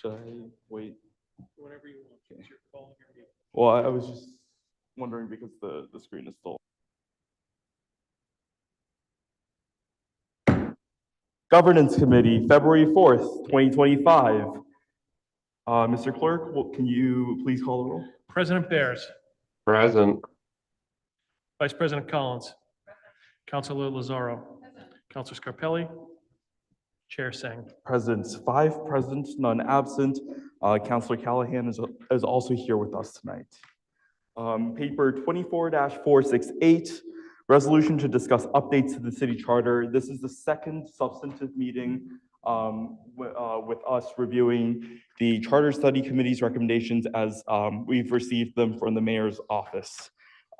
Should I wait? Whatever you want. Okay. It's your call. Your meeting. Well, I was just wondering because the screen is still. Governance Committee, February 4th, 2025. Mr. Clerk, can you please call the roll? President Bears, Present. Vice President Collins, Councilor Lazaro, Councilor Scarpelli, Chair Singh. Presidents, 5 present, none absent. Councilor Callahan is also here with us tonight. Paper 24-468, resolution to discuss updates to the city charter. This is the second substantive meeting with us reviewing the Charter Study Committee's recommendations as we've received them from the mayor's office.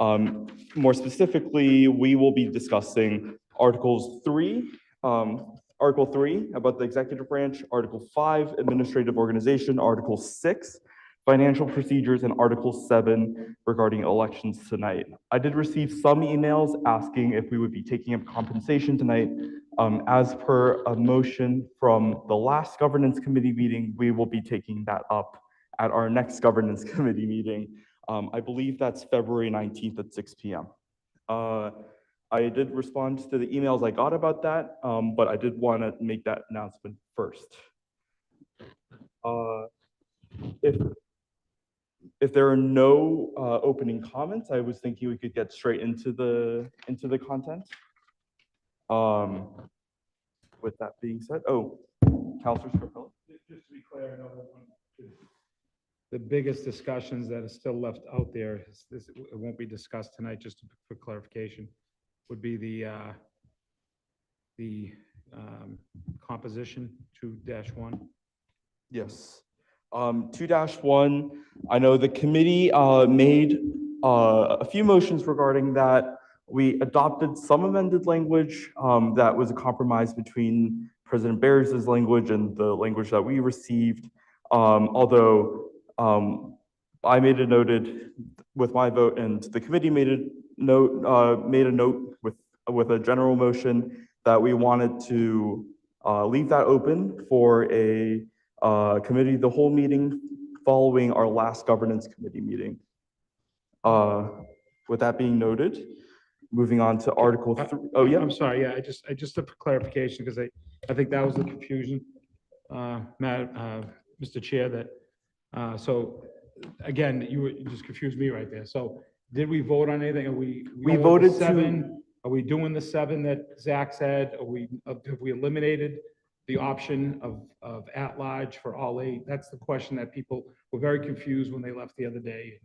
More specifically, we will be discussing Article 3 about the executive branch, Article 5, administrative organization, Article 6, financial procedures, and Article 7 regarding elections tonight. I did receive some emails asking if we would be taking up compensation tonight. As per a motion from the last governance committee meeting, we will be taking that up at our next governance committee meeting. I believe that's February 19th at 6 p.m. I did respond to the emails I got about that, but I did want to make that announcement first. If there are no opening comments, I was thinking we could get straight into the content. With that being said, Councilor Scarpelli. Just to be clear, I know the biggest discussions that are still left out there, it won't be discussed tonight, just for clarification, would be the composition 2-1. Yes. 2-1, I know the committee made a few motions regarding that. We adopted some amended language that was a compromise between President Bears' language and the language that we received. Although I made a noted with my vote, and the committee made a note with a general motion that we wanted to leave that open for a committee the whole meeting following our last governance committee meeting. With that being noted, moving on to Article 3. Oh, yeah. I'm sorry. Yeah, I just for clarification, because I think that was the confusion, Mr. Chair. That so again, you just confused me right there. So did we vote on anything? Are we voted 7? Are we doing the 7 that Zach said? Have we eliminated the option of at-large for all 8? That's the question that people were very confused when they left the other day.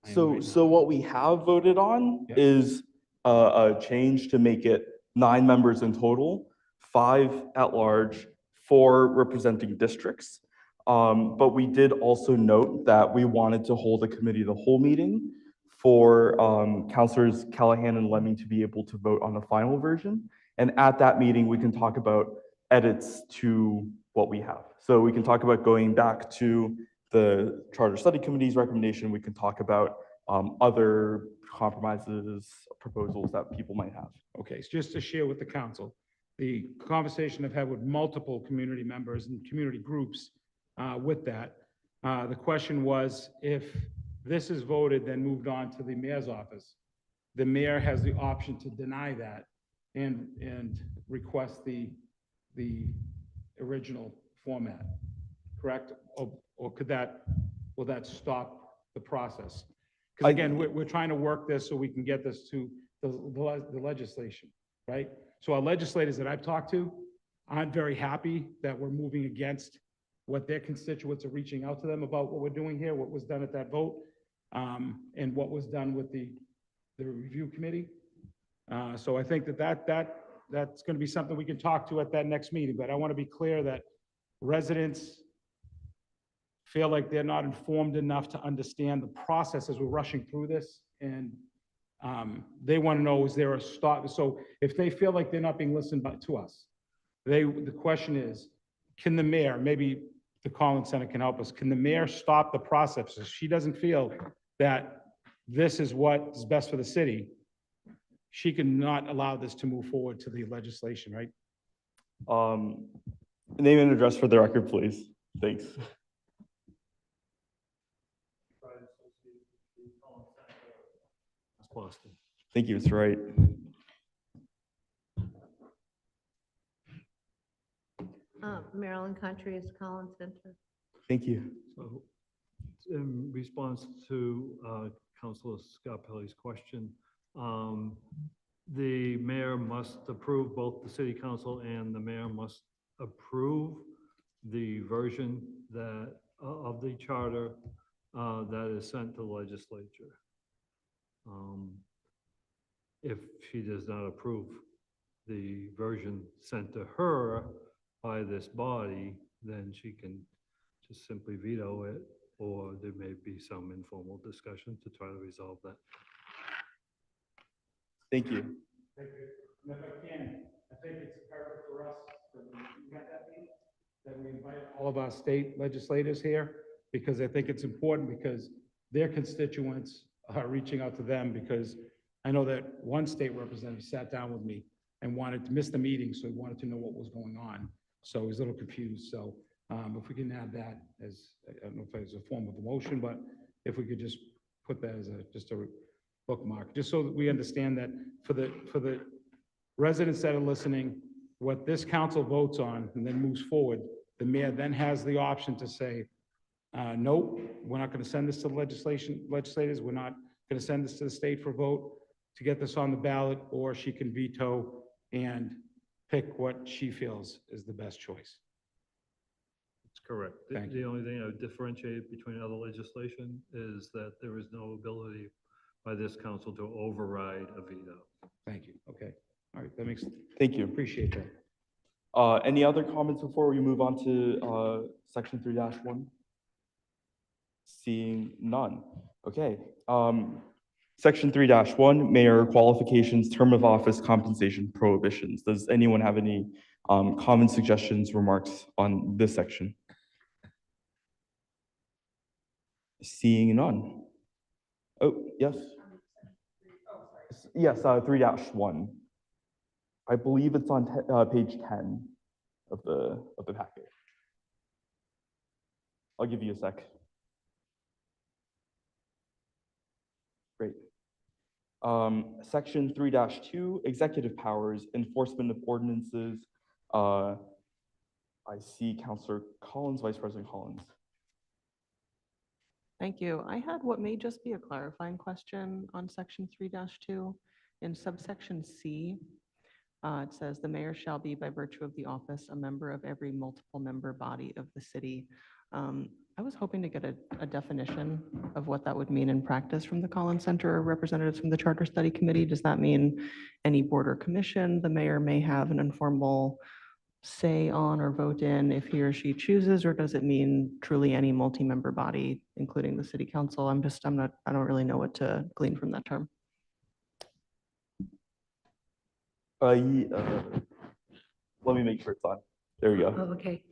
So what we have voted on is a change to make it 9 members in total, 5 at-large, 4 representing districts. But we did also note that we wanted to hold a committee the whole meeting for Councilors Callahan and Lemming to be able to vote on the final version. And at that meeting, we can talk about edits to what we have. So we can talk about going back to the Charter Study Committee's recommendation. We can talk about other compromises, proposals that people might have. Okay, so just to share with the council, the conversation I've had with multiple community members and community groups with that. The question was, if this is voted, then moved on to the mayor's office, the mayor has the option to deny that and request the original format, correct? Or will that stop the process? Because again, we're trying to work this so we can get this to the legislation, right? So our legislators that I've talked to aren't very happy that we're moving against what their constituents are reaching out to them about what we're doing here, what was done at that vote, and what was done with the review committee. So I think that's going to be something we can talk to at that next meeting. But I want to be clear that residents feel like they're not informed enough to understand the process as we're rushing through this. And they want to know, is there a stop? So if they feel like they're not being listened to us, the question is, can the mayor, maybe the Collins Center can help us, can the mayor stop the process? If she doesn't feel that this is what is best for the city, she cannot allow this to move forward to the legislation, right? Name and address for the record, please. Thanks. Boston. Thank you, Mr. Wright. Maryland Country is Collins Center. Thank you. So in response to Councilor Scarpelli's question, the mayor must approve, both the city council and the mayor must approve the version that, of the charter that is sent to the legislature. If she does not approve the version sent to her by this body, then she can just simply veto it, or there may be some informal discussion to try to resolve that. Thank you. Thank you. And if I can, I think it's imperative for us, that we invite all of our state legislators here, because I think it's important, because their constituents are reaching out to them, because I know that one state representative sat down with me and wanted to miss the meeting, so he wanted to know what was going on. So he was a little confused. So if we can add that as, I don't know if it's a form of a motion, but if we could just put that as just a bookmark, just so that we understand that for the residents that are listening, what this council votes on and then moves forward, the mayor then has the option to say, nope, we're not going to send this to the legislators. We're not going to send this to the state for vote to get this on the ballot, or she can veto and pick what she feels is the best choice. That's correct. Thank The only thing I would differentiate between other legislation is that there is no ability by this council to override a veto. Thank you. Okay. All right. That makes, Thank you. appreciate that. Any other comments before we move on to section 3-1? Seeing none. Okay. Section 3-1, mayor qualifications, term of office, compensation, prohibitions. Does anyone have any comments, suggestions, remarks on this section? Seeing none. Oh, yes. Yes, 3-1. I believe it's on page 10 of the packet. I'll give you a sec. Great. Section 3-2, executive powers, enforcement of ordinances. I see Councilor Collins, Vice President Collins. Thank you. I had what may just be a clarifying question on section 3-2. In subsection C, it says the mayor shall be, by virtue of the office, a member of every multiple member body of the city. I was hoping to get a definition of what that would mean in practice from the Collins Center or representatives from the Charter Study Committee. Does that mean any board or commission the mayor may have an informal say on or vote in if he or she chooses, or does it mean truly any multi-member body, including the city council? I don't really know what to glean from that term. Let me make sure it's on. There we go. Oh, okay.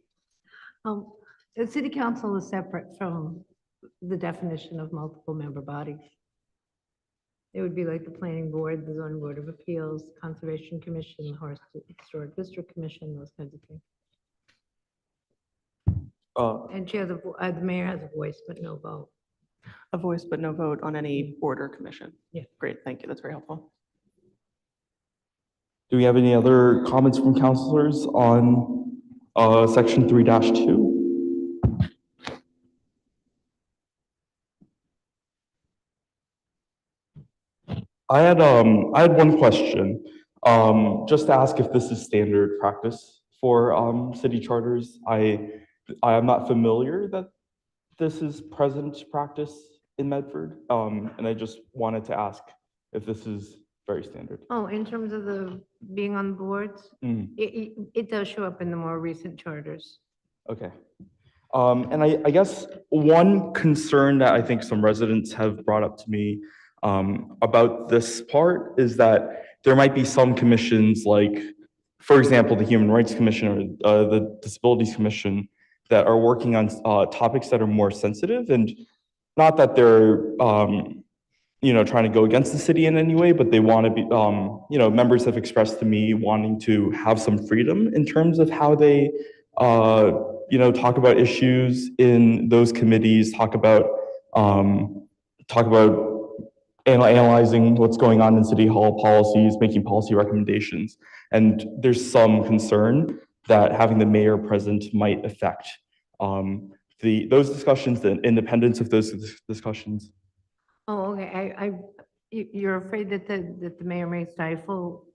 The city council is separate from the definition of multiple member bodies. It would be like the planning board, the zoning board of appeals, conservation commission, the historic district commission, those kinds of things. And she has the mayor has a voice, but no vote. A voice but no vote on any board or commission. Yeah. Great, thank you. That's very helpful. Do we have any other comments from councilors on section 3-2? I had one question, just to ask if this is standard practice for city charters. I am not familiar that this is present practice in Medford, and I just wanted to ask if this is very standard. Oh, in terms of the being on boards, Mm. it does show up in the more recent charters. Okay. And I guess one concern that I think some residents have brought up to me about this part is that there might be some commissions, like, for example, the Human Rights Commission or the Disabilities Commission, that are working on topics that are more sensitive, and not that they're trying to go against the city in any way, but they want to be, members have expressed to me wanting to have some freedom in terms of how they talk about issues in those committees, talk about analyzing what's going on in City Hall policies, making policy recommendations. And there's some concern that having the mayor present might affect those discussions, the independence of those discussions. Oh, okay, you're afraid that the mayor may stifle?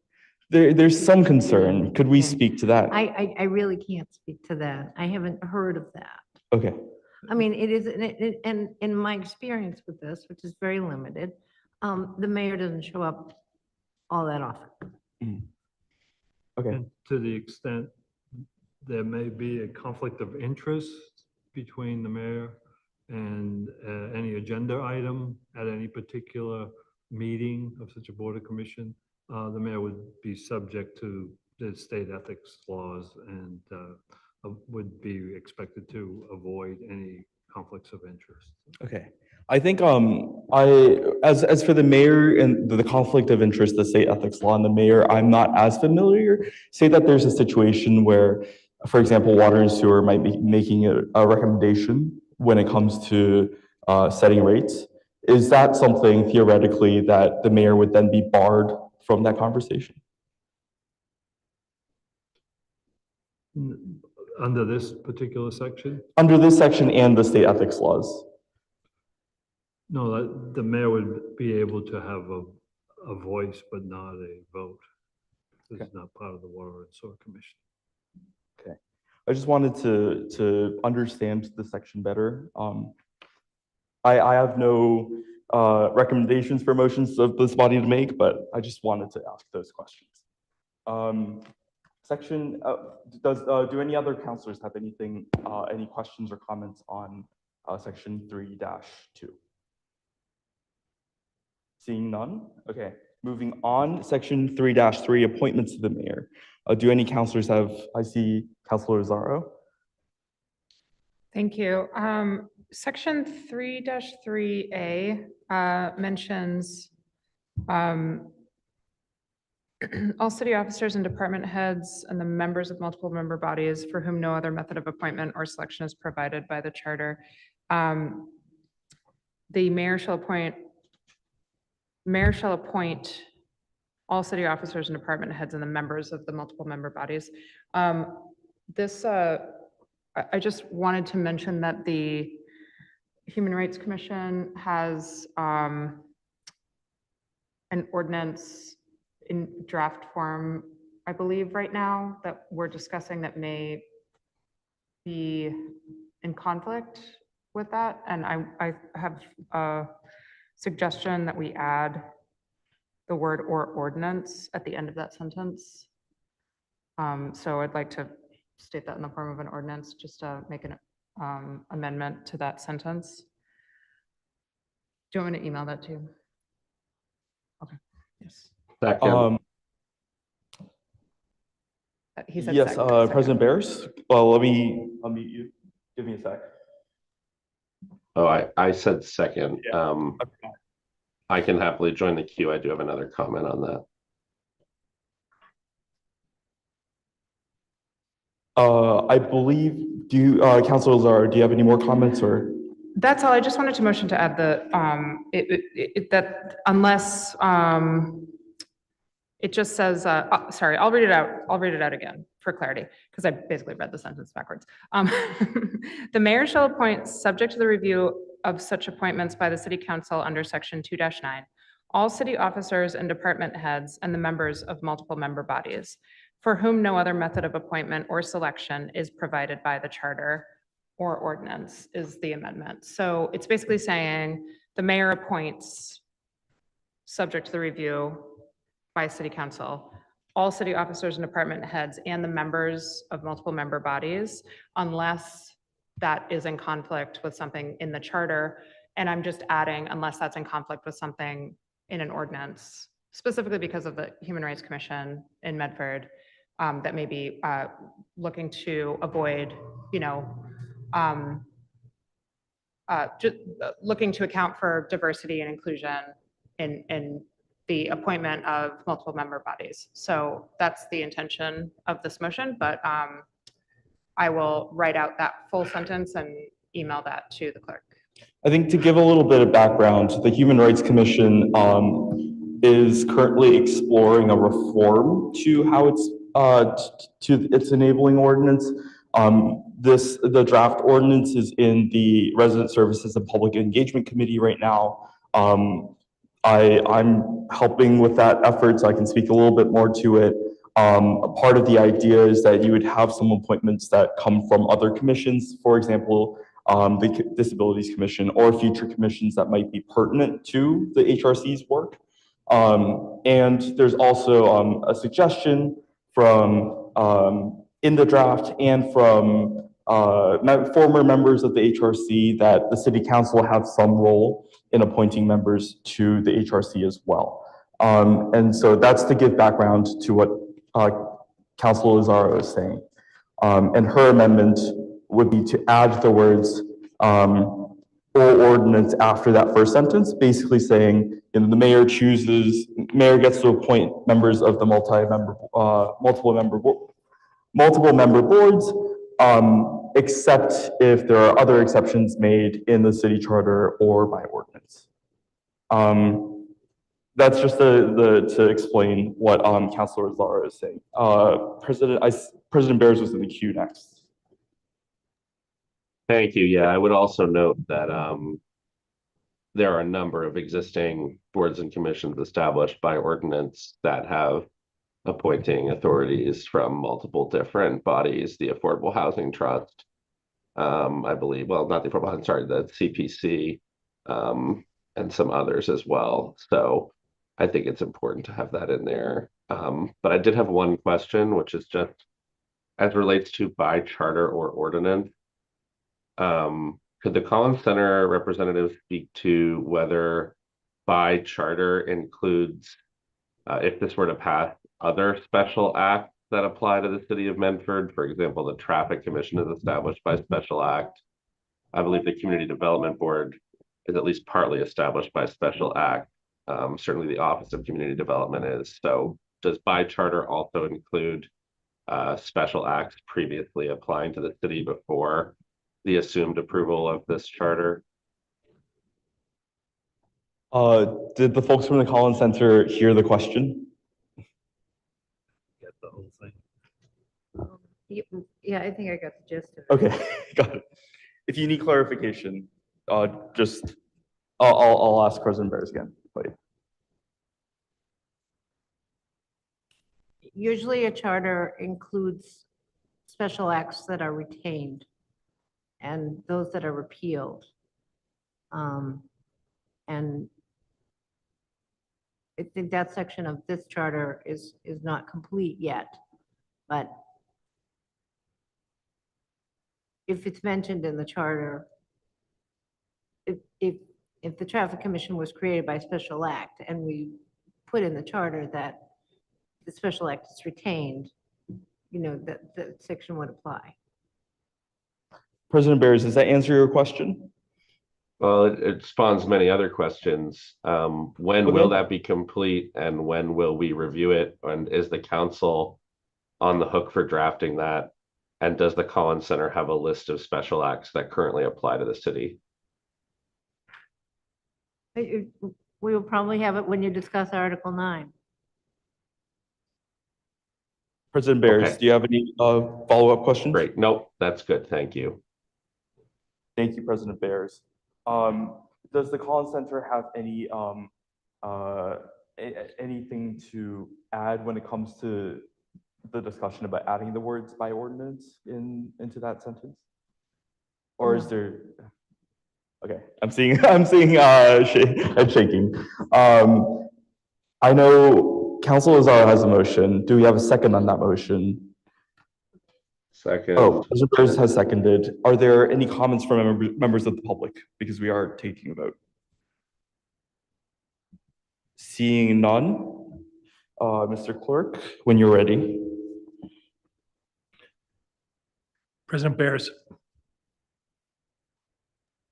There's some concern. Could we Okay. speak to that? I really can't speak to that. I haven't heard of that. Okay. I mean, it is, and in my experience with this, which is very limited, the mayor doesn't show up all that often. Okay. And to the extent there may be a conflict of interest between the mayor and any agenda item at any particular meeting of such a board or commission, the mayor would be subject to the state ethics laws and would be expected to avoid any conflicts of interest. Okay. I think as for the mayor and the conflict of interest, the state ethics law and the mayor, I'm not as familiar. Say that there's a situation where, for example, water and sewer might be making a recommendation when it comes to setting rates. Is that something theoretically that the mayor would then be barred from that conversation? Under this particular section? Under this section and the state ethics laws? No, the mayor would be able to have a voice, but not a vote. It's not part of the Water and Sewer Commission. Okay. I just wanted to understand the section better. I have no recommendations for motions of this body to make, but I just wanted to ask those questions. Do any other counselors have anything, any questions or comments on section 3-2? Seeing none, okay. Moving on, section 3-3, appointments to the mayor. Do any counselors have, I see Councilor Zaro. Thank you. Section 3-3A mentions all city officers and department heads and the members of multiple member bodies for whom no other method of appointment or selection is provided by the charter. The mayor shall appoint all city officers and department heads and the members of the multiple member bodies. I just wanted to mention that the Human Rights Commission has an ordinance in draft form, I believe right now, that we're discussing that may be in conflict with that. And I have a suggestion that we add the word "or ordinance" at the end of that sentence. So I'd like to state that in the form of an ordinance, just to make an amendment to that sentence. Do you want me to email that to you? Okay, yes. He said Yes, second. President Barris. Well, let me unmute you. Give me a sec. Oh, I said second. I can happily join the queue. I do have another comment on that. I believe, Councilor Lazar, do you have any more comments or? That's all. I just wanted to motion to add the, that unless, it just says, sorry, I'll read it out. I'll read it out again for clarity, because I basically read the sentence backwards. The mayor shall appoint, subject to the review of such appointments by the city council under section 2-9, all city officers and department heads and the members of multiple member bodies for whom no other method of appointment or selection is provided by the charter or ordinance is the amendment. So it's basically saying the mayor appoints, subject to the review by city council, all city officers and department heads and the members of multiple member bodies, unless that is in conflict with something in the charter. And I'm just adding, unless that's in conflict with something in an ordinance, specifically because of the Human Rights Commission in Medford, that may be looking to avoid, just looking to account for diversity and inclusion in the appointment of multiple member bodies. So that's the intention of this motion, but I will write out that full sentence and email that to the clerk. I think to give a little bit of background, the Human Rights Commission is currently exploring a reform to how it's to its enabling ordinance. The draft ordinance is in the Resident Services and Public Engagement Committee right now. I'm helping with that effort, so I can speak a little bit more to it. A part of the idea is that you would have some appointments that come from other commissions, for example, the Disabilities Commission or future commissions that might be pertinent to the HRC's work. And there's also a suggestion from in the draft and from former members of the HRC that the City Council have some role in appointing members to the HRC as well. And so that's to give background to what Councilor Lazaro is saying. And her amendment would be to add the words or ordinance after that first sentence, basically saying, you know, the mayor gets to appoint members of the multiple member boards, except if there are other exceptions made in the city charter or by ordinance. That's just to explain what Councilor Lazaro is saying. President Bears was in the queue next. Thank you. Yeah, I would also note that there are a number of existing boards and commissions established by ordinance that have appointing authorities from multiple different bodies, the Affordable Housing Trust, I believe, well, not the Affordable Housing, sorry, the CPC, and some others as well. So I think it's important to have that in there. But I did have one question, which is just as relates to by charter or ordinance. Could the Collins Center representative speak to whether by charter includes, if this were to pass, other special acts that apply to the city of Medford? For example, the Traffic Commission is established by special act. I believe the Community Development Board is at least partly established by special act. Certainly the Office of Community Development is. So does by charter also include special acts previously applying to the city before the assumed approval of this charter? Did the folks from the Collins Center hear the question? Get the whole thing. Yeah, I think I got the gist of it. Okay, got it. If you need clarification, just I'll ask President Bears again. Wait. Usually a charter includes special acts that are retained and those that are repealed. And I think that section of this charter is not complete yet, but if it's mentioned in the charter, if the Traffic Commission was created by special act and we put in the charter that the special act is retained, you know, that section would apply. President Bears, does that answer your question? Well, it spawns many other questions. When will that be complete and when will we review it? And is the council on the hook for drafting that? And does the Collins Center have a list of special acts that currently apply to the city? We will probably have it when you discuss Article 9. President Bears, Okay. do you have any follow-up questions? Great. Nope, that's good. Thank you. Thank you, President Bears. Does the Collins Center have any anything to add when it comes to the discussion about adding the words by ordinance into that sentence? Or is there? Okay, I'm seeing head shaking. I know Council Lazaro has a motion. Do we have a second on that motion? Second. Oh, President Bears has seconded. Are there any comments from members of the public? Because we are taking a vote. Seeing none, Mr. Clerk, when you're ready. President Bears,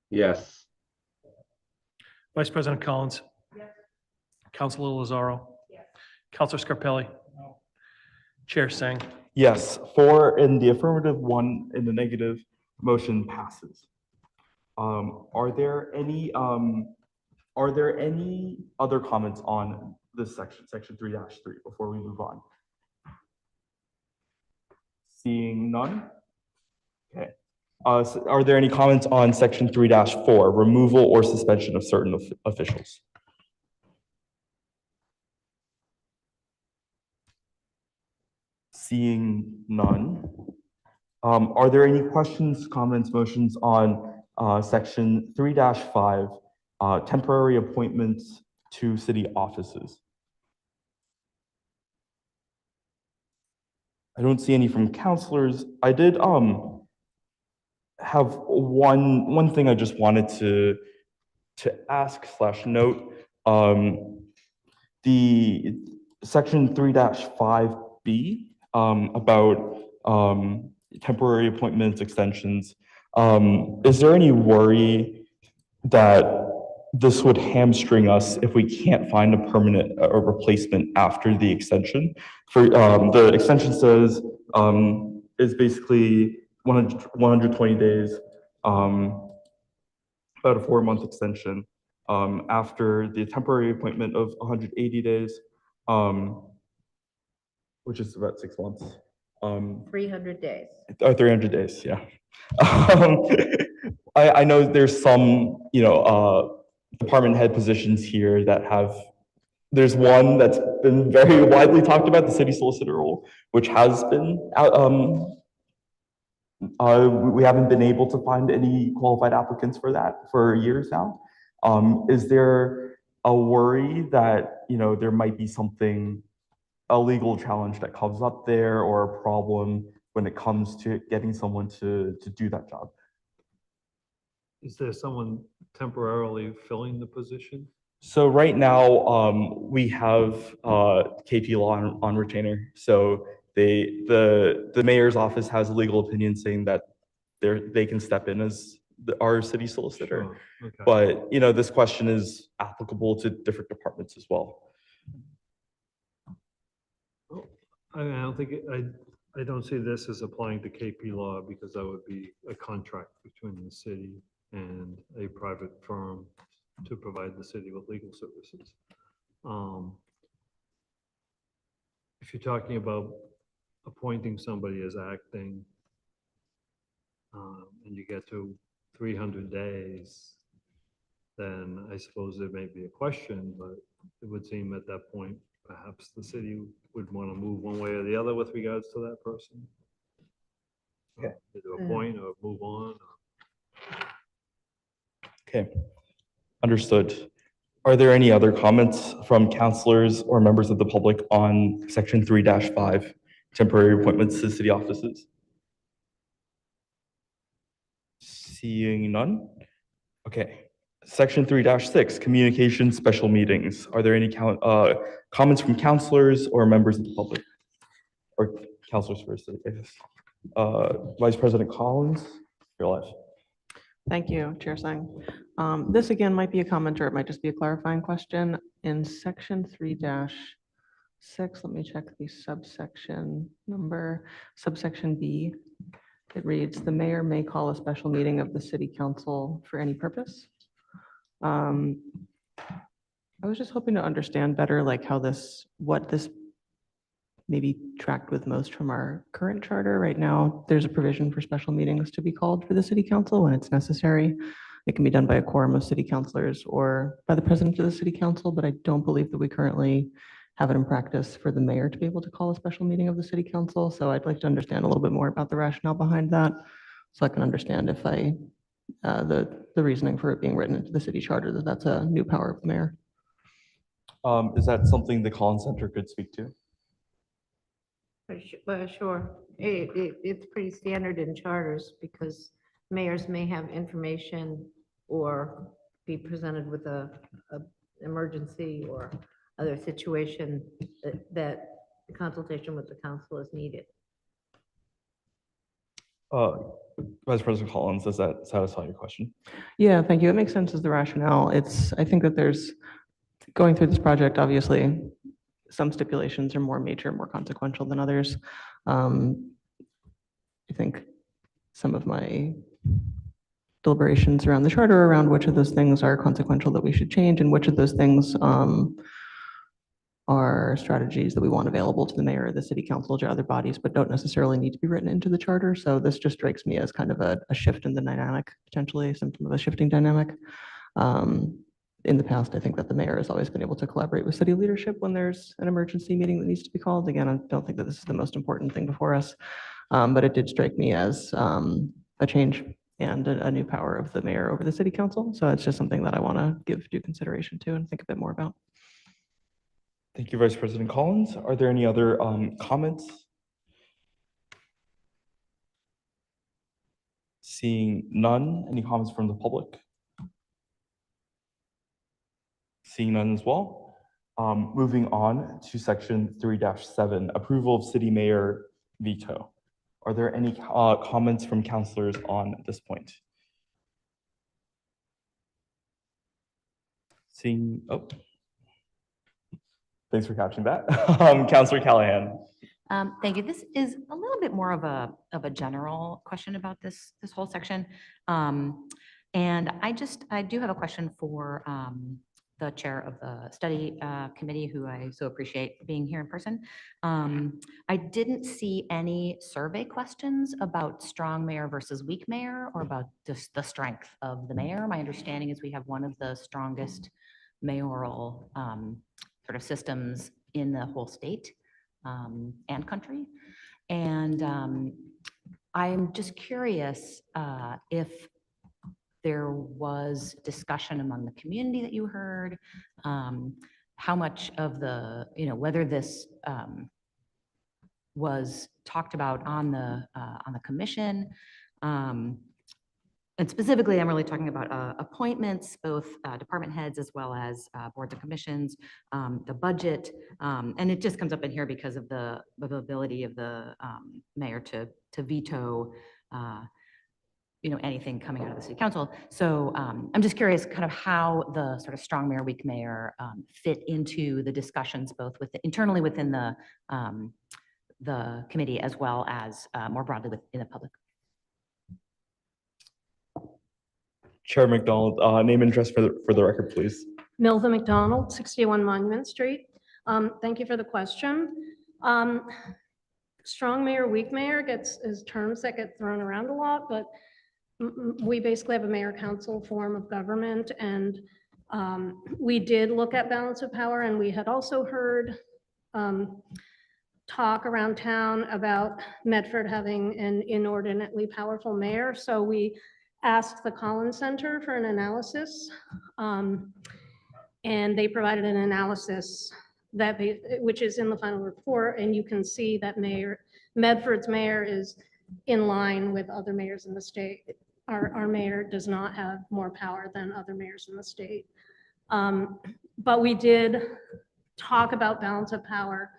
Yes. Vice President Collins. Yes. Councilor Lazaro. Yes. Councilor Scarpelli. No. Chair Singh. Yes, 4 in the affirmative, 1 in the negative, motion passes. Are there any other comments on this section, section 3-3, before we move on? Seeing none? Okay. So are there any comments on section 3-4, removal or suspension of certain officials? Seeing none. Are there any questions, comments, motions on section 3-5, temporary appointments to city offices? I don't see any from counselors. I did have one thing I just wanted to ask / note. The section 3-5B about temporary appointments, extensions. Is there any worry that this would hamstring us if we can't find a permanent replacement after the extension? For the extension says is basically 120 days, about a 4-month extension. After the temporary appointment of 180 days, which is about 6 months. 300 days. 300 days, yeah. I know there's some, department head positions here that there's one that's been very widely talked about, the city solicitor role, which has been out, we haven't been able to find any qualified applicants for that for years now. Is there a worry that, there might be a legal challenge that comes up there, or a problem when it comes to getting someone to do that job? Is there someone temporarily filling the position? So right now, we have KP Law on retainer. So the mayor's office has a legal opinion saying that they can step in as our city solicitor. Sure, okay. But, this question is applicable to different departments as well. I don't see this as applying to KP Law, because that would be a contract between the city and a private firm to provide the city with legal services. If you're talking about appointing somebody as acting, and you get to 300 days, then I suppose there may be a question, but it would seem at that point, perhaps the city would want to move one way or the other with regards to that person. Okay. Either appoint or move on. Okay, understood. Are there any other comments from counselors or members of the public on section 3-5, temporary appointments to city offices? Seeing none? Okay. Section 3-6, communication special meetings. Are there any comments from counselors or members of the public? Or counselors first, I guess. Vice President Collins, you're live. Thank you, Chair Singh. This again might be a comment, or it might just be a clarifying question. In section 3-6, let me check the subsection number, subsection B. It reads, the mayor may call a special meeting of the city council for any purpose. I was just hoping to understand better, like what this maybe tracked with most from our current charter. Right now, there's a provision for special meetings to be called for the city council when it's necessary. It can be done by a quorum of city councilors or by the president of the city council, but I don't believe that we currently have it in practice for the mayor to be able to call a special meeting of the city council. So I'd like to understand a little bit more about the rationale behind that, so I can understand if the reasoning for it being written into the city charter, that's a new power of the mayor. Is that something the Collins Center could speak to? Sure. It's pretty standard in charters, because mayors may have information or be presented with a emergency or other situation that the consultation with the council is needed. Vice President Collins, does that satisfy your question? Yeah, thank you. It makes sense as the rationale. I think that there's, going through this project, obviously, some stipulations are more major, more consequential than others. I think some of my deliberations around the charter around which of those things are consequential that we should change and which of those things are strategies that we want available to the mayor, the city council, to other bodies, but don't necessarily need to be written into the charter. So this just strikes me as kind of a shift in the dynamic, potentially a symptom of a shifting dynamic. In the past, I think that the mayor has always been able to collaborate with city leadership when there's an emergency meeting that needs to be called. Again, I don't think that this is the most important thing before us, but it did strike me as a change and a new power of the mayor over the city council. So it's just something that I want to give due consideration to and think a bit more about. Thank you, Vice President Collins. Are there any other comments? Seeing none, any comments from the public? Seeing none as well. Moving on to section 3-7, approval of city mayor veto. Are there any comments from councilors on this point? Seeing, oh. Thanks for catching that. Councilor Callahan. Thank you. This is a little bit more of a general question about this whole section. And I do have a question for the chair of the study committee, who I so appreciate being here in person. I didn't see any survey questions about strong mayor versus weak mayor or about just the strength of the mayor. My understanding is we have one of the strongest mayoral sort of systems in the whole state and country. And I'm just curious if there was discussion among the community that you heard, how much of the, whether this was talked about on the commission. And specifically, I'm really talking about appointments, both department heads as well as boards and commissions, the budget. And it just comes up in here because of the ability of the mayor to veto anything coming out of the city council. So I'm just curious kind of how the sort of strong mayor, weak mayor fit into the discussions, both internally within the committee as well as more broadly within the public. Chair McDonald, name and address for the record, please. Milva McDonald, 61 Monument Street. Thank you for the question. Strong mayor, weak mayor is terms that get thrown around a lot, but we basically have a mayor council form of government, and we did look at balance of power, and we had also heard talk around town about Medford having an inordinately powerful mayor. So we asked the Collins Center for an analysis, and they provided an analysis which is in the final report, and you can see that Medford's mayor is in line with other mayors in the state. Our mayor does not have more power than other mayors in the state. But we did talk about balance of power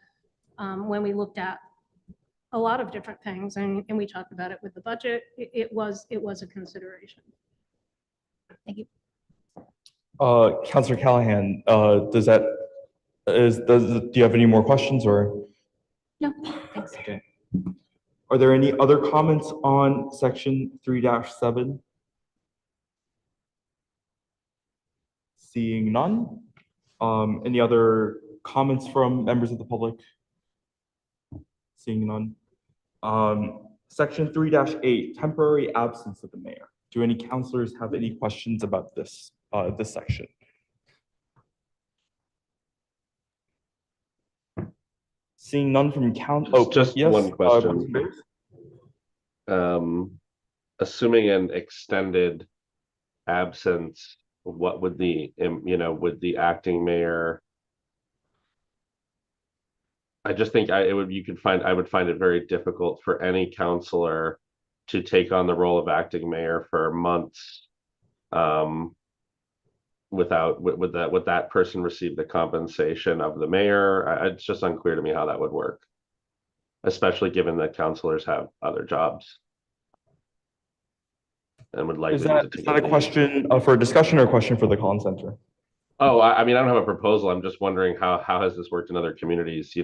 when we looked at a lot of different things, and we talked about it with the budget. It was a consideration. Thank you. Councilor Callahan, do you have any more questions or? No, thanks. Okay. Are there any other comments on section 3-7? Seeing none. Any other comments from members of the public? Seeing none. Section 3-8, temporary absence of the mayor. Do any councilors have any questions about this section? Seeing none from Just yes, one question. Assuming an extended absence, what would would the acting mayor? I just think I would find it very difficult for any counselor to take on the role of acting mayor for months. Would that person receive the compensation of the mayor? It's just unclear to me how that would work, especially given that counselors have other jobs and would likely. Is that a question for discussion or a question for the Collins Center? Oh, I mean, I don't have a proposal. I'm just wondering how has this worked in other communities?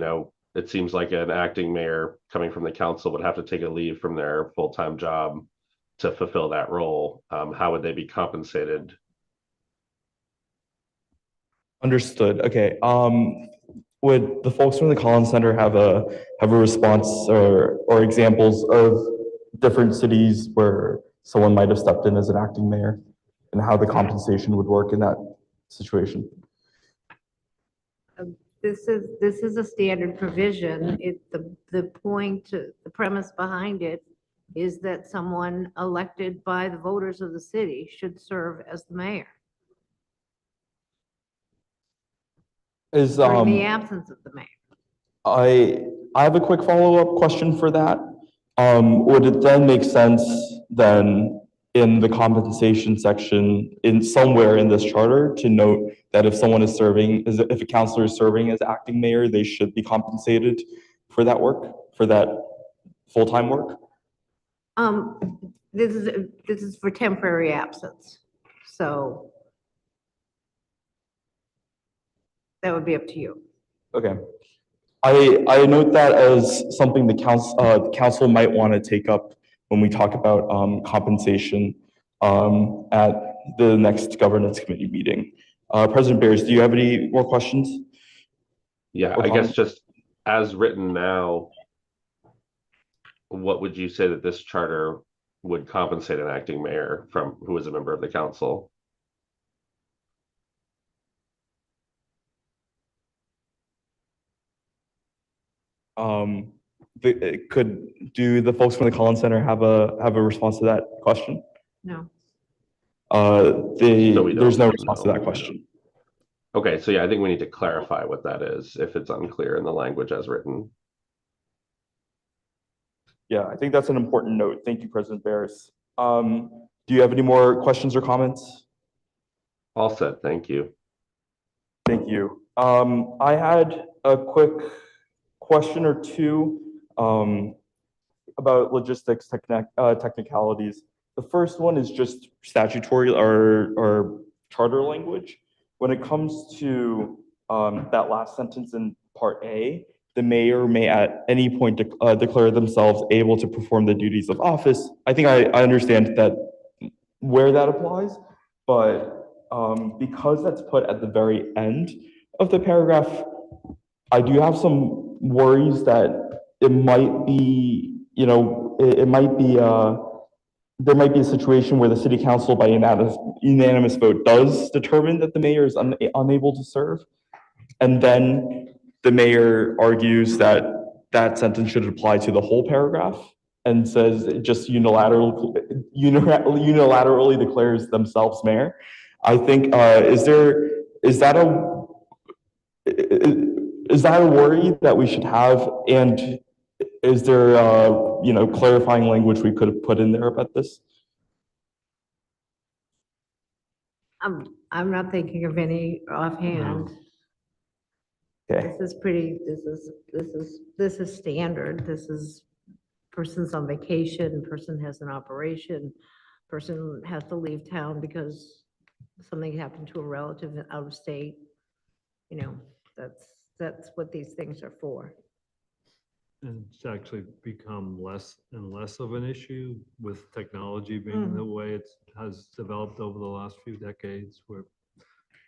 it seems like an acting mayor coming from the council would have to take a leave from their full-time job to fulfill that role. How would they be compensated? Understood. Okay. Would the folks from the Collins Center have a response or examples of different cities where someone might have stepped in as an acting mayor and how the compensation would work in that situation? This is a standard provision. The point, the premise behind it is that someone elected by the voters of the city should serve as the mayor Is, or in the absence of the mayor. I have a quick follow-up question for that. Would it then make sense then in the compensation section in somewhere in this charter to note that if someone is serving, if a counselor is serving as acting mayor, they should be compensated for that work, for that full-time work? This is for temporary absence, so that would be up to you. Okay. I note that as something the council might want to take up when we talk about compensation at the next governance committee meeting. President Bears, do you have any more questions? Yeah, Or I guess comments? just as written now, what would you say that this charter would compensate an acting mayor from who is a member of the council? Do the folks from the Collins Center have a response to that question? No. There's no response to know. that question. Okay, so yeah, I think we need to clarify what that is if it's unclear in the language as written. Yeah, I think that's an important note. Thank you, President Barris. Do you have any more questions or comments? All set, thank you. Thank you. I had a quick question or two about logistics technicalities. The first one is just statutory or charter language. When it comes to that last sentence in Part A, the mayor may at any point declare themselves able to perform the duties of office. I think I understand that where that applies, but because that's put at the very end of the paragraph, I do have some worries that it might be, it might be, there might be a situation where the city council by unanimous vote does determine that the mayor is unable to serve. And then the mayor argues that that sentence should apply to the whole paragraph and says it just unilaterally declares themselves mayor. I think, is that a worry that we should have? And is there, clarifying language we could have put in there about this? I'm not thinking of any offhand. Okay. This is standard. This is person's on vacation, person has an operation, person has to leave town because something happened to a relative out of state. That's what these things are for. And it's actually become less and less of an issue with technology being the way it has developed over the last few decades, where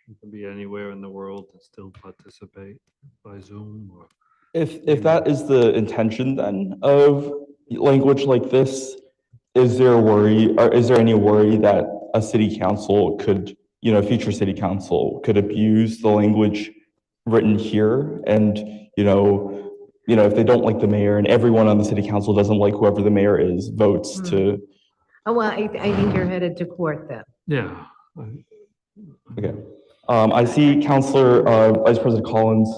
you can be anywhere in the world and still participate by Zoom or. If that is the intention then of language like this, is there a worry, or is there any worry that a city council could, future city council could abuse the language written here? And, if they don't like the mayor and everyone on the city council doesn't like whoever the mayor is, votes to. Oh, well, I think you're headed to court then. Yeah. Okay. I see Councilor Vice President Collins.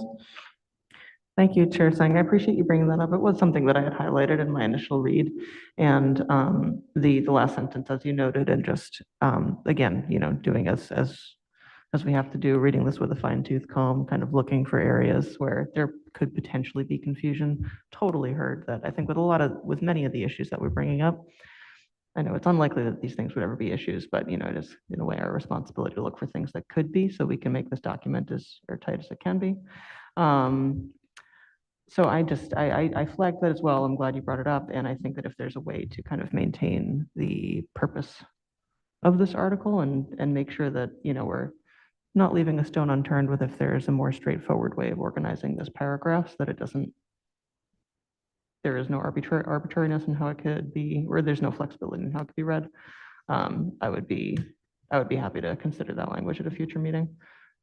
Thank you, Chair Singh. I appreciate you bringing that up. It was something that I had highlighted in my initial read. And the last sentence, as you noted, and just, again, doing as we have to do, reading this with a fine tooth comb, kind of looking for areas where there could potentially be confusion. Totally heard that. I think with many of the issues that we're bringing up, I know it's unlikely that these things would ever be issues, but it is in a way our responsibility to look for things that could be, so we can make this document as airtight as it can be. So I flagged that as well. I'm glad you brought it up. And I think that if there's a way to kind of maintain the purpose of this article and make sure that, we're not leaving a stone unturned with if there's a more straightforward way of organizing this paragraph, so that it doesn't, there is no arbitrariness in how it could be, or there's no flexibility in how it could be read. I would be happy to consider that language at a future meeting.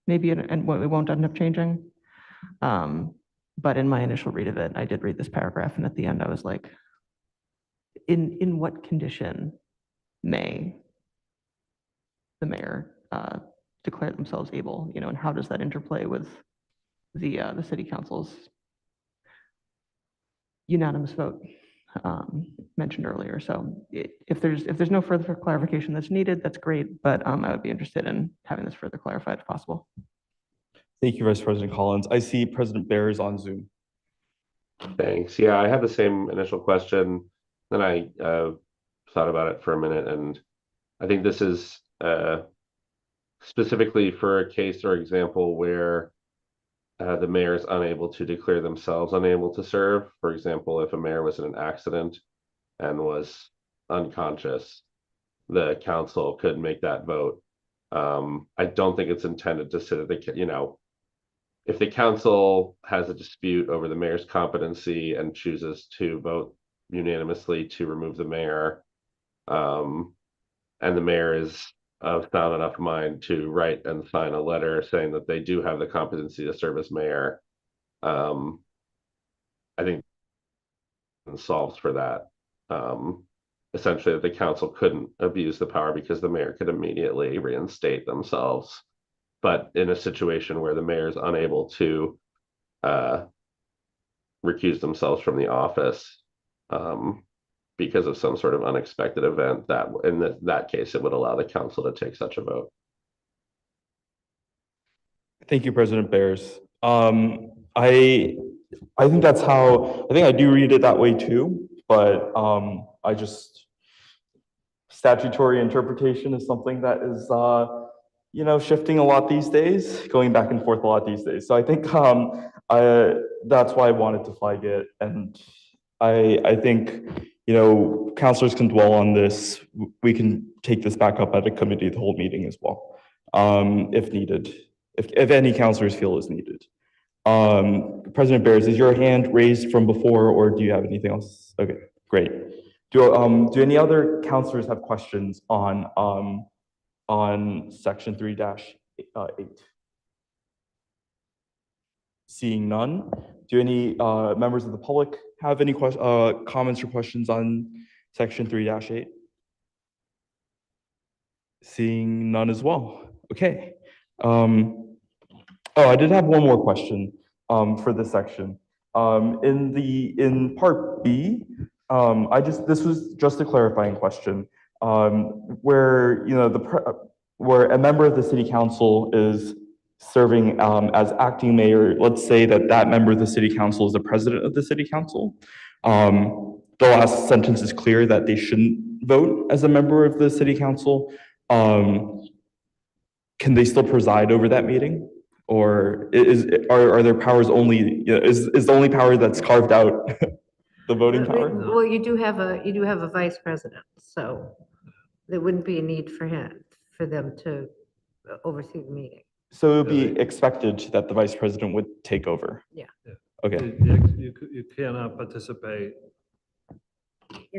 Maybe, and it won't end up changing. But in my initial read of it, I did read this paragraph, and at the end I was like, in what condition may the mayor declare themselves able, and how does that interplay with the city council's unanimous vote mentioned earlier? So if there's no further clarification that's needed, that's great, but I would be interested in having this further clarified if possible. Thank you, Vice President Collins. I see President Bears on Zoom. Thanks. Yeah, I had the same initial question. Then I thought about it for a minute, and I think this is specifically for a case or example where the mayor is unable to declare themselves unable to serve. For example, if a mayor was in an accident and was unconscious, the council could make that vote. I don't think it's intended to sit at the, if the council has a dispute over the mayor's competency and chooses to vote unanimously to remove the mayor, and the mayor is of sound enough mind to write and sign a letter saying that they do have the competency to serve as mayor, I think it solves for that. Essentially, that the council couldn't abuse the power because the mayor could immediately reinstate themselves. But in a situation where the mayor is unable to recuse themselves from the office because of some sort of unexpected event, that in that case, it would allow the council to take such a vote. Thank you, President Bears. I think that's how, I think I do read it that way too, but I just, statutory interpretation is something that is, shifting a lot these days, going back and forth a lot these days. So I think that's why I wanted to flag it. And I think, counselors can dwell on this. We can take this back up at a committee of the whole meeting as well, if needed, if any counselors feel is needed. President Bears, is your hand raised from before, or do you have anything else? Okay, great. Do any other counselors have questions on section 3-8? Seeing none, do any members of the public have any comments or questions on section 3-8? Seeing none as well. Okay. Oh, I did have one more question for this section. In part B, this was just a clarifying question, where where a member of the city council is serving as acting mayor. Let's say that member of the city council is the president of the city council. The last sentence is clear that they shouldn't vote as a member of the city council. Can they still preside over that meeting? Or are their powers only, is the only power that's carved out the voting power? Well, you do have a vice president, so there wouldn't be a need for them to oversee the meeting. So it would be expected that the vice president would take over? Yeah. Okay. You cannot participate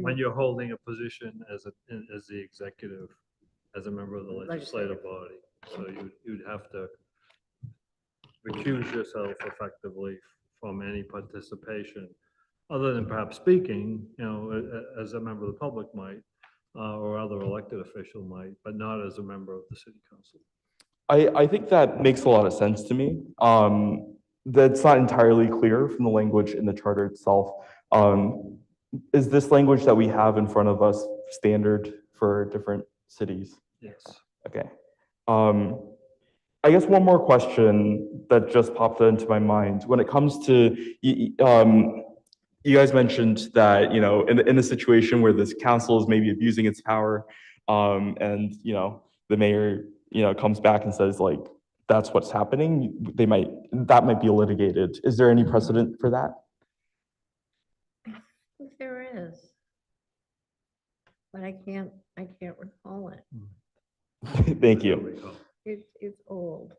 when you're holding a position as the executive, as a member of the legislative body. So you'd have to recuse yourself effectively from any participation, other than perhaps speaking, as a member of the public might, or other elected official might, but not as a member of the city council. I think that makes a lot of sense to me. That's not entirely clear from the language in the charter itself. Is this language that we have in front of us standard for different cities? Yes. Okay. I guess one more question that just popped into my mind. When it comes to, you guys mentioned that, in a situation where this council is maybe abusing its power, and, the mayor, comes back and says, that's what's happening, that might be litigated. Is there any precedent for that? but I can't recall it. Thank you. It's old.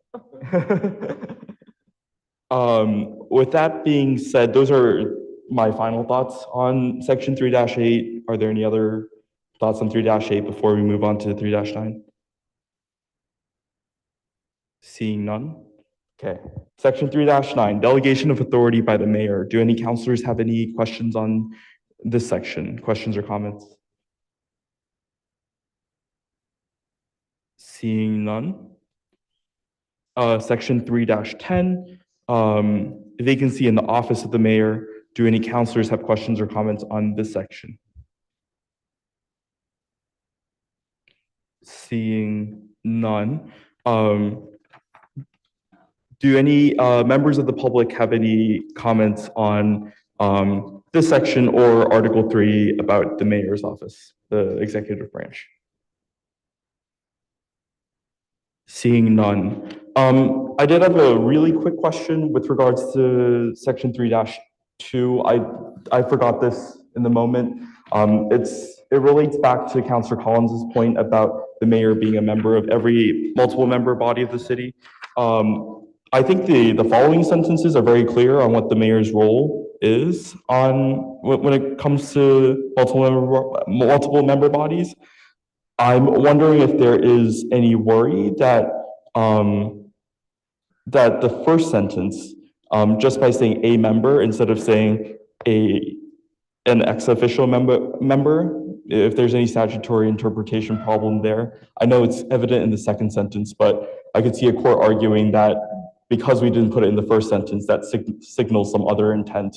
With that being said, those are my final thoughts on section 3-8. Are there any other thoughts on 3-8 before we move on to 3-9? Seeing none? Okay. Section 3-9, delegation of authority by the mayor. Do any counselors have any questions on this section? Questions or comments? Seeing none? Section 3-10, vacancy in the office of the mayor. Do any counselors have questions or comments on this section? Seeing none. Do any members of the public have any comments on this section or Article 3 about the mayor's office, the executive branch? Seeing none. I did have a really quick question with regards to section 3-2. I forgot this in the moment. It relates back to Councilor Collins's point about the mayor being a member of every multiple member body of the city. I think the following sentences are very clear on what the mayor's role is when it comes to multiple member bodies. I'm wondering if there is any worry that that the first sentence, just by saying a member instead of saying an ex officio member, if there's any statutory interpretation problem there. I know it's evident in the second sentence, but I could see a court arguing that because we didn't put it in the first sentence, that signals some other intent.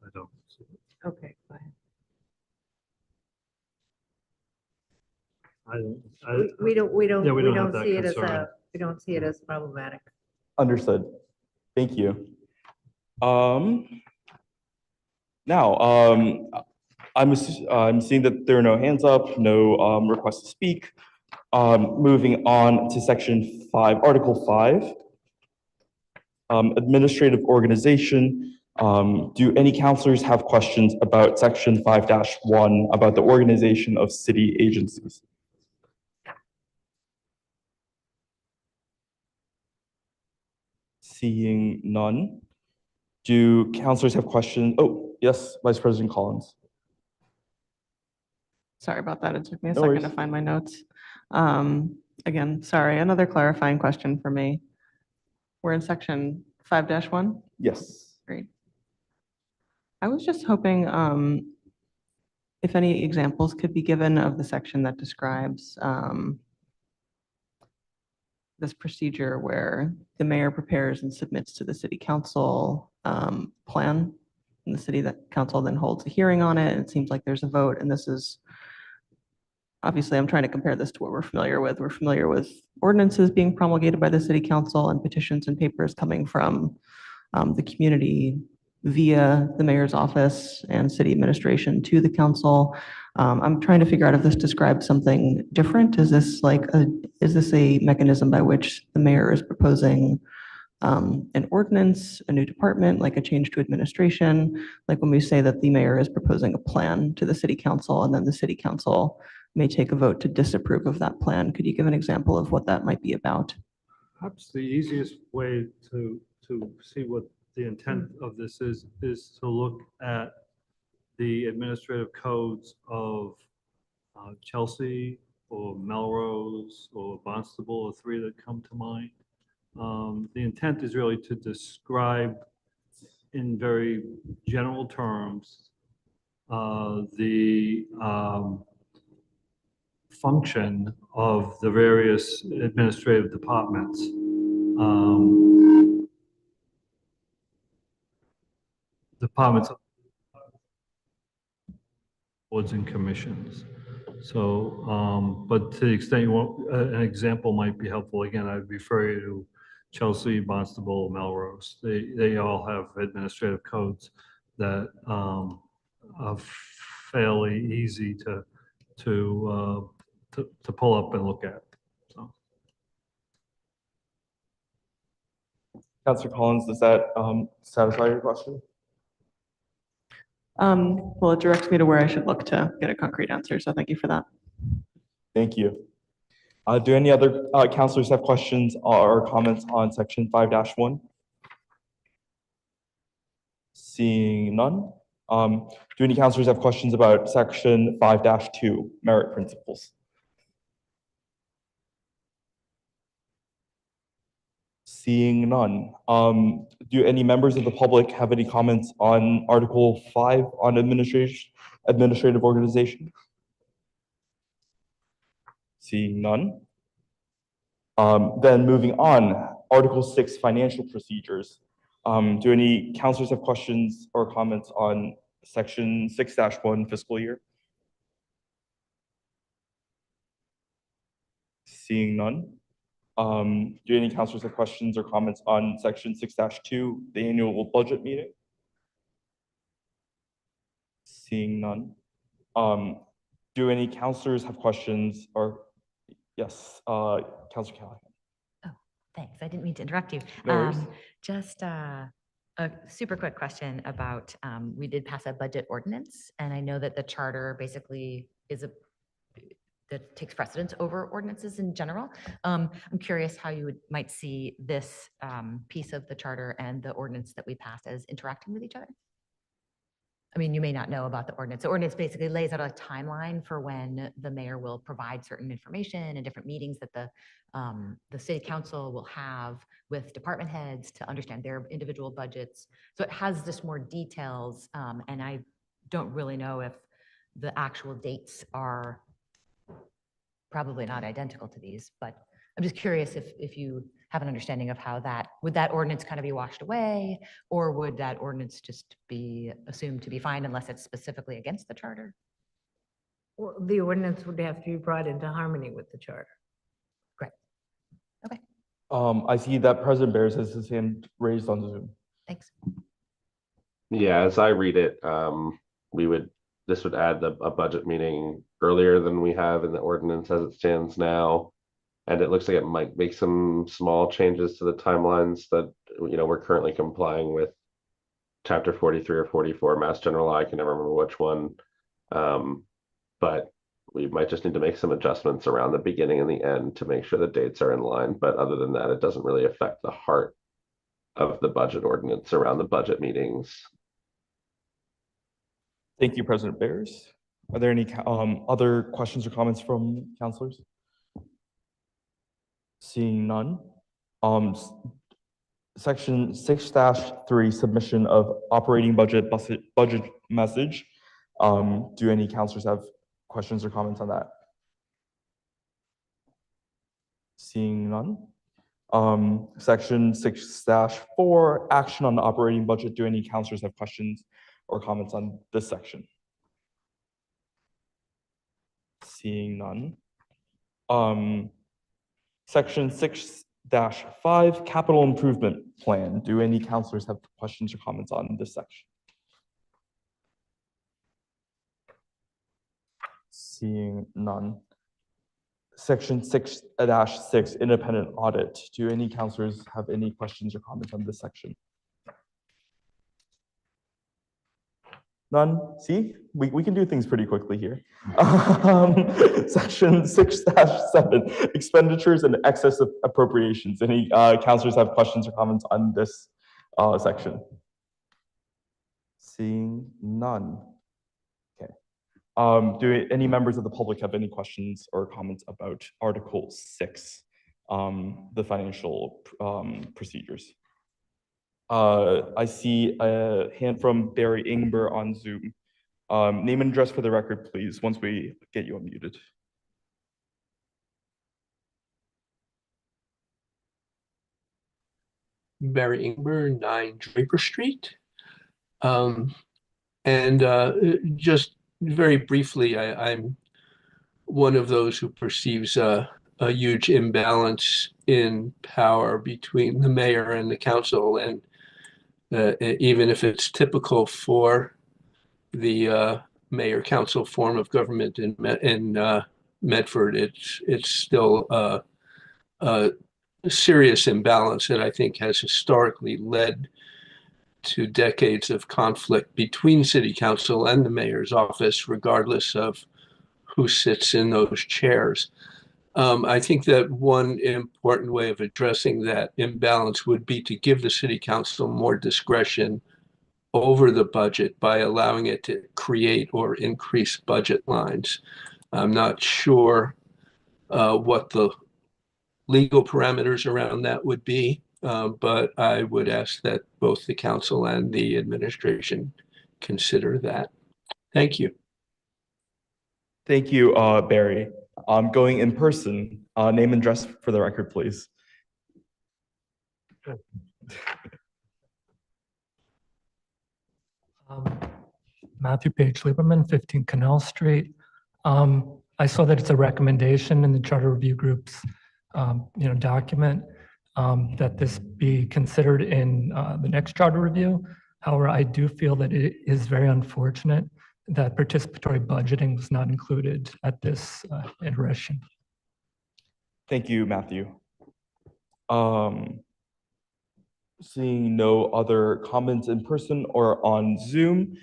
I don't. see it. Okay, go ahead. I don't. We don't Yeah, we don't have that see it as concern. we don't see it as problematic. Understood. Thank you. Now, I'm seeing that there are no hands up, no requests to speak. Moving on to section 5, Article 5, administrative organization. Do any counselors have questions about section 5-1 about the organization of city agencies? Seeing none. Do counselors have questions? Oh, yes, Vice President Collins. Sorry about that. It took me a No second worries. to find my notes. Again, sorry, another clarifying question for me. We're in section 5-1? Yes. Great. I was just hoping if any examples could be given of the section that describes this procedure where the mayor prepares and submits to the city council plan, and the city council then holds a hearing on it, and it seems like there's a vote, and this is, obviously, I'm trying to compare this to what we're familiar with. We're familiar with ordinances being promulgated by the city council and petitions and papers coming from the community via the mayor's office and city administration to the council. I'm trying to figure out if this describes something different. Is this a mechanism by which the mayor is proposing an ordinance, a new department, like a change to administration? Like when we say that the mayor is proposing a plan to the city council and then the city council may take a vote to disapprove of that plan. Could you give an example of what that might be about? Perhaps the easiest way to see what the intent of this is to look at the administrative codes of Chelsea or Melrose or Barnstable, the three that come to mind. The intent is really to describe in very general terms the function of the various administrative departments. Departments, boards and commissions. So, but to the extent you want, an example might be helpful. Again, I'd refer you to Chelsea, Barnstable, Melrose. They all have administrative codes that are fairly easy to pull up and look at. So, Counselor Collins, does that satisfy your question? Well, it directs me to where I should look to get a concrete answer, so thank you for that. Thank you. Do any other counselors have questions or comments on section 5-1? Seeing none. Do any counselors have questions about section 5-2, merit principles? Seeing none. Do any members of the public have any comments on Article 5 on administrative organization? Seeing none. Then moving on, Article 6, financial procedures. Do any counselors have questions or comments on section 6-1 fiscal year? Seeing none. Do any counselors have questions or comments on section 6-2, the annual budget meeting? Seeing none. Do any counselors have questions or, yes, Counselor Callahan? Thanks. I didn't mean to interrupt you. No worries. Just a super quick question about, we did pass a budget ordinance, and I know that the charter basically that takes precedence over ordinances in general. I'm curious how you might see this piece of the charter and the ordinance that we passed as interacting with each other. I mean, you may not know about the ordinance. The ordinance basically lays out a timeline for when the mayor will provide certain information and different meetings that the city council will have with department heads to understand their individual budgets. So it has just more details, and I don't really know if the actual dates are probably not identical to these, but I'm just curious if you have an understanding of how would that ordinance kind of be washed away, or would that ordinance just be assumed to be fine unless it's specifically against the charter? Well, the ordinance would have to be brought into harmony with the charter. Great. Okay, I see that President Bears has his hand raised on Zoom. thanks. Yeah, as I read it, this would add a budget meeting earlier than we have in the ordinance as it stands now. And it looks like it might make some small changes to the timelines that, we're currently complying with chapter 43 or 44 Mass General Law. I can never remember which one. But we might just need to make some adjustments around the beginning and the end to make sure the dates are in line. But other than that, it doesn't really affect the heart of the budget ordinance around the budget meetings. Thank you, President Bears. Are there any other questions or comments from counselors? Seeing none. Section 6-3, submission of operating budget message. Do any counselors have questions or comments on that? Seeing none. Section 6-4, action on the operating budget. Do any counselors have questions or comments on this section? Seeing none. Section 6-5, capital improvement plan. Do any counselors have questions or comments on this section? Seeing none. Section 6-6, independent audit. Do any counselors have any questions or comments on this section? None? See, we can do things pretty quickly here. Section 6-7, expenditures and excess of appropriations. Any counselors have questions or comments on this section? Seeing none. Okay. Do any members of the public have any questions or comments about Article 6, the financial procedures? I see a hand from Barry Ingber on Zoom. Name and address for the record, please, once we get you unmuted. Barry Ingber, 9 Draper Street. Just very briefly, I'm one of those who perceives a huge imbalance in power between the mayor and the council, and even if it's typical for the mayor-council form of government in Medford, it's still serious imbalance that I think has historically led to decades of conflict between city council and the mayor's office, regardless of who sits in those chairs. I think that one important way of addressing that imbalance would be to give the city council more discretion over the budget by allowing it to create or increase budget lines. I'm not sure what the legal parameters around that would be, but I would ask that both the council and the administration consider that. Thank you. Thank you, Barry. Going in person, name and address for the record, please. Matthew Page Lieberman, 15 Canal Street. I saw that it's a recommendation in the Charter Review Group's document that this be considered in the next charter review. However, I do feel that it is very unfortunate that participatory budgeting was not included at this iteration. Thank you, Matthew. Seeing no other comments in person or on Zoom,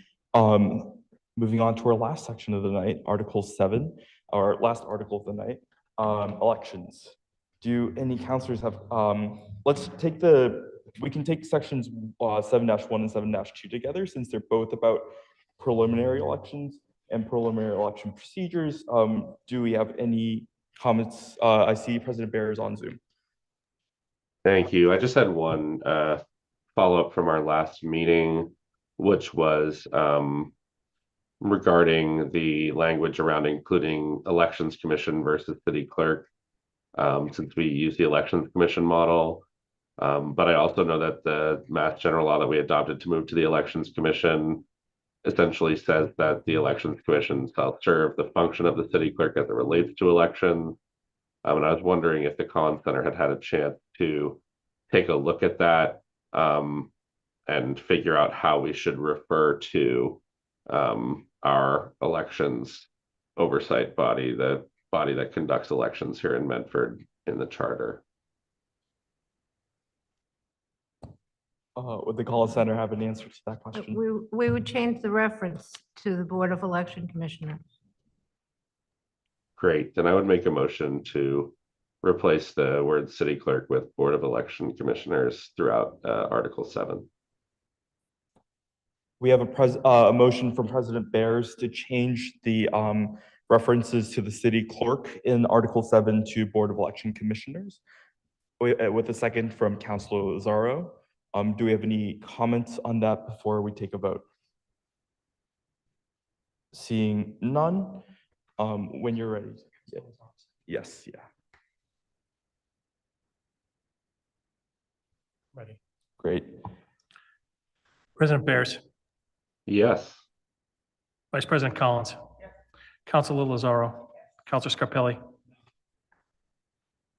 moving on to our last section of the night, Article 7, our last article of the night, elections. Do any councilors have, we can take sections 7-1 and 7-2 together since they're both about preliminary elections and preliminary election procedures. Do we have any comments? I see President Bear is on Zoom. Thank you. I just had one follow-up from our last meeting, which was regarding the language around including elections commission versus city clerk, since we use the elections commission model. But I also know that the Mass General Law that we adopted to move to the elections commission essentially says that the elections commission shall serve the function of the city clerk as it relates to elections. And I was wondering if the Collins Center had a chance to take a look at that and figure out how we should refer to our elections oversight body, the body that conducts elections here in Medford in the charter. Would the Collins Center have an answer to that question? We would change the reference to the Board of Election Commissioners. Great, then I would make a motion to replace the word city clerk with Board of Election Commissioners throughout Article 7. We have a motion from President Bears to change the references to the city clerk in Article 7 to Board of Election Commissioners, with a second from Councilor Lazzaro. Do we have any comments on that before we take a vote? Seeing none, when you're ready. Yes, yeah. Ready. Great. President Bears, Yes. Vice President Collins, Councilor Lazzaro, Councilor Scarpelli,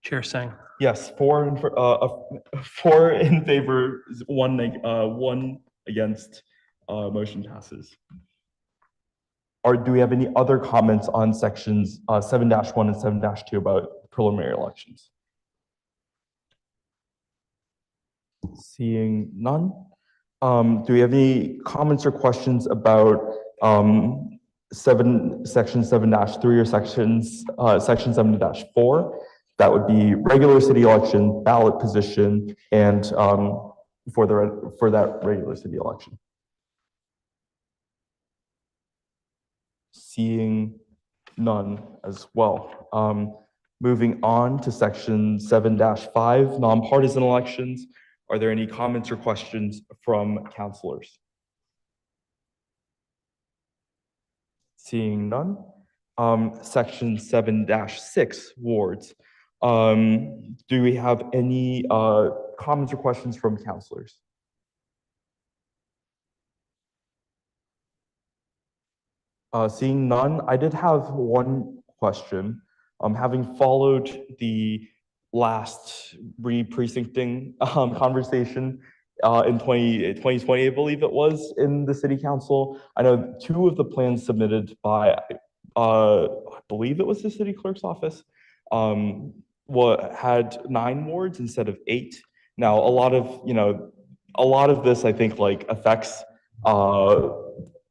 Chair Singh. Yes, 4 in favor, one against, motion passes. Do we have any other comments on sections 7-1 and 7-2 about preliminary elections? Seeing none. Do we have any comments or questions about section 7-3 or section 7-4? That would be regular city election, ballot position, and for that regular city election. Seeing none as well. Moving on to section 7-5, nonpartisan elections. Are there any comments or questions from councilors? Seeing none. Section 7-6, wards. Do we have any comments or questions from councilors? Seeing none, I did have one question. Having followed the last re-precincting conversation in 2020, I believe it was, in the city council, I know 2 of the plans submitted by, I believe it was the city clerk's office, had 9 wards instead of 8. Now, a lot of this, I think, like affects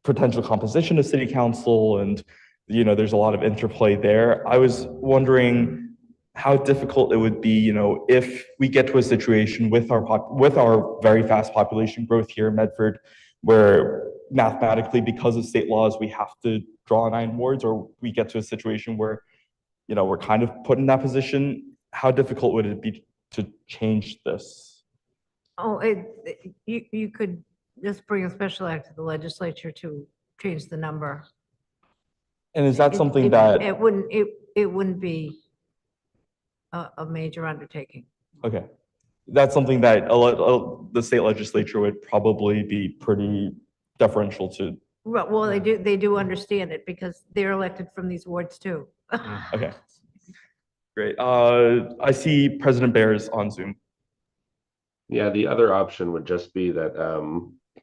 potential composition of city council, and there's a lot of interplay there. I was wondering how difficult it would be, if we get to a situation with our very fast population growth here in Medford, where mathematically, because of state laws, we have to draw 9 wards, or we get to a situation where, we're kind of put in that position. How difficult would it be to change this? Oh, you could just bring a special act to the legislature to change the number. And is that It- something it- that, It wouldn't be a major undertaking. okay, that's something that the state legislature would probably be pretty deferential to. Well, they do understand it because they're elected from these wards too. Okay, great. I see President Bears on Zoom. Yeah, the other option would just be that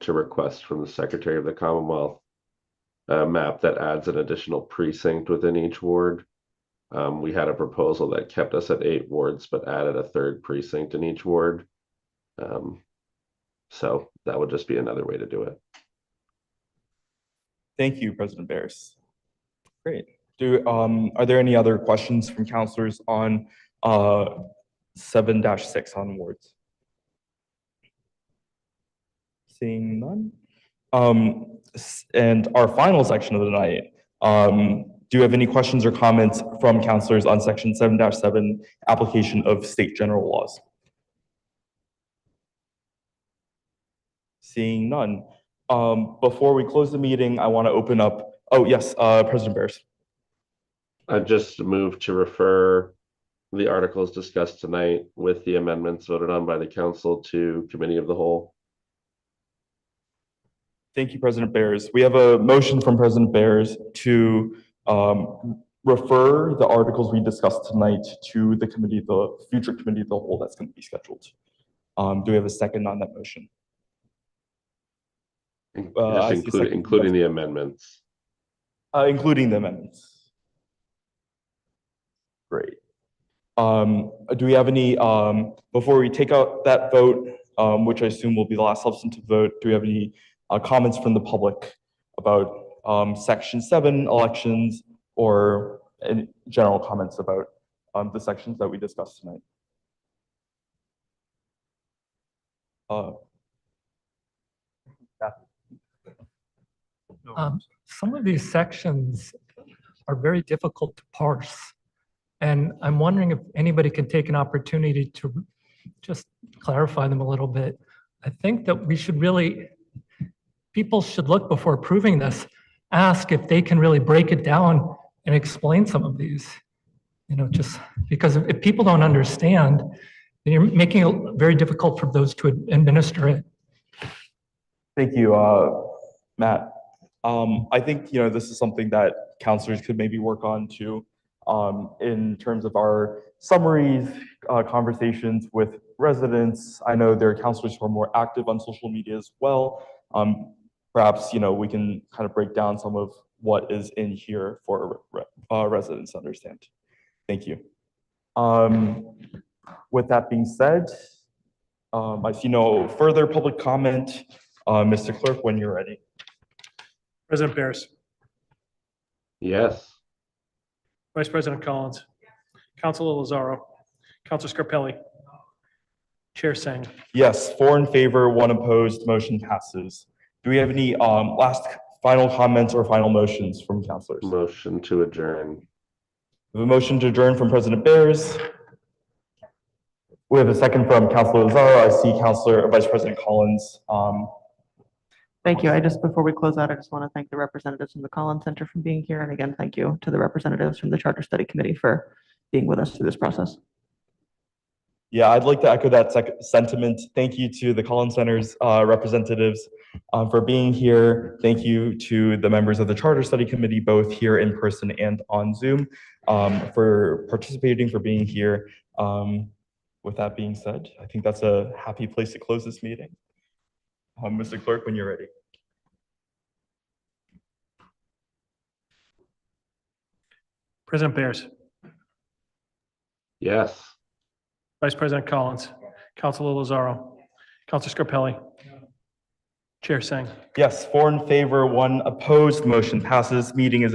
to request from the Secretary of the Commonwealth a map that adds an additional precinct within each ward. We had a proposal that kept us at 8 wards, but added a 3rd precinct in each ward. So that would just be another way to do it. Thank you, President Bears. Great. Are there any other questions from counselors on 7-6 on wards? Seeing none. And our final section of the night, do you have any questions or comments from counselors on section 7-7, application of state general laws? Seeing none. Before we close the meeting, I want to open up, oh yes, President Bears. I just moved to refer the articles discussed tonight with the amendments voted on by the council to committee of the whole. Thank you, President Bears. We have a motion from President Bears to refer the articles we discussed tonight to the future committee of the whole that's going to be scheduled. Do we have a second on that motion? I see a second. Including the amendments. Including the amendments. Great. Do we have any, before we take out that vote, which I assume will be the last substantive vote, do we have any comments from the public about section 7 elections, or any general comments about the sections that we discussed tonight? Some of these sections are very difficult to parse. And I'm wondering if anybody can take an opportunity to just clarify them a little bit. I think that we should really, people should look before approving this, ask if they can really break it down and explain some of these. Just because if people don't understand, then you're making it very difficult for those to administer it. Thank you, Matt. I think, this is something that counselors could maybe work on too, in terms of our summaries, conversations with residents. I know there are counselors who are more active on social media as well. Perhaps, we can kind of break down some of what is in here for residents to understand. Thank you. With that being said, I see no further public comment. Mr. Clerk, when you're ready. President Bears, Yes. Vice President Collins, Councilor Lozaro, Councilor Scarpelli, Chair Singh. Yes, 4 in favor, 1 opposed, motion passes. Do we have any final comments or final motions from counselors? Motion to adjourn. We have a motion to adjourn from President Bears. We have a second from Councilor Lozaro. I see Vice President Collins. Thank you. Before we close out, I just want to thank the representatives from the Collins Center for being here. And again, thank you to the representatives from the Charter Study Committee for being with us through this process. Yeah, I'd like to echo that sentiment. Thank you to the Collins Center's representatives for being here. Thank you to the members of the Charter Study Committee, both here in person and on Zoom, for participating, for being here. With that being said, I think that's a happy place to close this meeting. Mr. Clerk, when you're ready. President Bears, Yes. Vice President Collins, Counselor Lozaro, Counselor Scarpelli, Chair Singh. Yes, 4 in favor, 1 opposed, motion passes. Meeting is